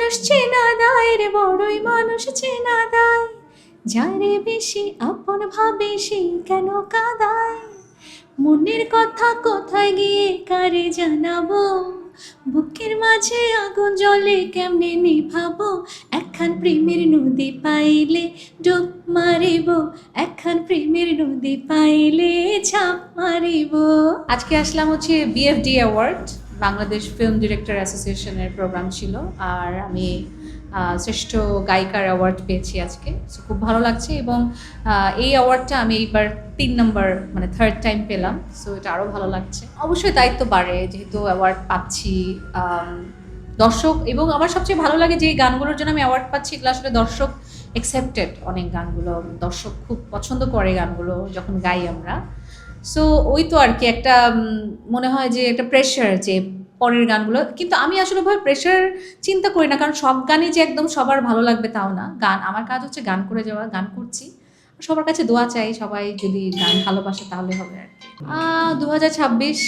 মানুষ চেনা দায় রে, বড়ই মানুষ চেনা দায়, যারে বেশি আপন ভাবে সেই কেন কাঁদায়। মনের কথা কোথায় গিয়ে কারে জানাবো, বুকের মাঝে আগুন জ্বলে কেমনে নিভাবো। একখান প্রেমের নদী পাইলে ডুব মারিব, একখান প্রেমের নদী পাইলে ঝাঁপ মারিব। আজকে আসলাম হচ্ছে BFD award, Bangladesh film director অ্যাসোসিয়েশনের প্রোগ্রাম ছিল, আর আমি শ্রেষ্ঠ গায়িকার অ্যাওয়ার্ড পেয়েছি আজকে। সো খুব ভালো লাগছে, এবং এই অ্যাওয়ার্ডটা আমি এইবার 3 নম্বর মানে থার্ড টাইম পেলাম। সো এটা আরও ভালো লাগছে। অবশ্যই দায়িত্ব বাড়ে, যেহেতু অ্যাওয়ার্ড পাচ্ছি। দর্শক, এবং আমার সবচেয়ে ভালো লাগে যে গানগুলোর জন্য আমি অ্যাওয়ার্ড পাচ্ছি, এগুলো আসলে দর্শক অ্যাকসেপ্টেড। অনেক গানগুলো দর্শক খুব পছন্দ করে, গানগুলো যখন গাই আমরা। সো ওই তো আর কি একটা মনে হয় যে একটা প্রেশার, যে পরের গানগুলো। কিন্তু আমি আসলে ভাবে প্রেশার চিন্তা করি না, কারণ সব গানই যে একদম সবার ভালো লাগবে তাও না। গান, আমার কাজ হচ্ছে গান করে যাওয়া, গান করছি, সবার কাছে দোয়া চাই, সবাই যদি গান ভালোবাসে তাহলে হবে আর কি। 2026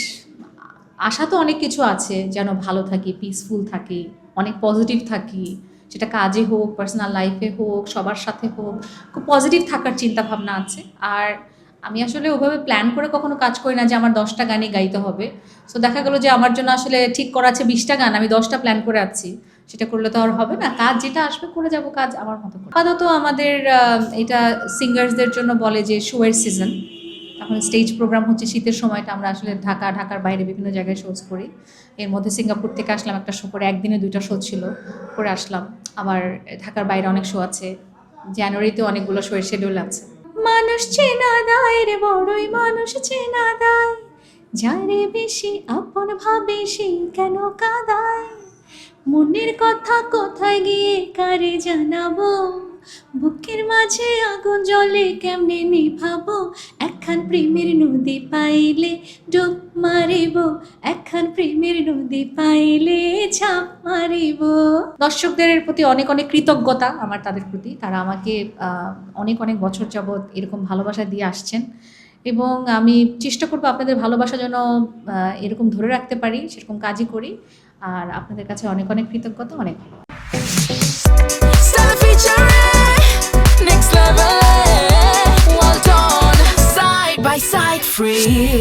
আশা তো অনেক কিছু আছে, যেন ভালো থাকি, পিসফুল থাকি, অনেক পজিটিভ থাকি, সেটা কাজে হোক, পার্সোনাল লাইফে হোক, সবার সাথে হোক, খুব পজিটিভ থাকার চিন্তা ভাবনা আছে। আর আমি আসলে ওভাবে প্ল্যান করে কখনো কাজ করি না যে আমার 10টা গানই গাইতে হবে। সো দেখা গেলো যে আমার জন্য আসলে ঠিক করা আছে 20টা গান, আমি 10টা প্ল্যান করে আছি, সেটা করলে তো আর হবে না। কাজ যেটা আসবে করে যাব, কাজ আমার মতো করে। আপাতত আমাদের এটা সিঙ্গার্সদের জন্য বলে যে শোয়ের সিজন। এখন স্টেজ প্রোগ্রাম হচ্ছে শীতের সময়টা, আমরা আসলে ঢাকার বাইরে বিভিন্ন জায়গায় শোজ করি। এর মধ্যে সিঙ্গাপুর থেকে আসলাম একটা শো করে, একদিনে 2টা শো ছিল, করে আসলাম। আবার ঢাকার বাইরে অনেক শো আছে, জানুয়ারিতে অনেকগুলো শোয়ের শিডিউল আছে। মানুষ চেনা দায় রে, বড়ই মানুষ চেনা দায়, যারে বেশি আপন ভাবে সেই কেন কাঁদায়। মনের কথা কোথায় গিয়ে কারে জানাবো, বুকের মাঝে আগুন জ্বলে কেমনে নিভাবো। একখান প্রেমের নদী পাইলে ডুব মারিব, একখান প্রেমের নদী পাইলে ঝাঁপ মারিব। দর্শকদের প্রতি অনেক অনেক কৃতজ্ঞতা আমার, তাদের প্রতি। তারা আমাকে অনেক অনেক বছর যাবৎ এরকম ভালোবাসা দিয়ে আসছেন, এবং আমি চেষ্টা করবো আপনাদের ভালোবাসা যেন এরকম ধরে রাখতে পারি, সেরকম কাজই করি। আর আপনাদের কাছে অনেক অনেক কৃতজ্ঞতা, অনেক ভালো। Next level, well done, side by side, free.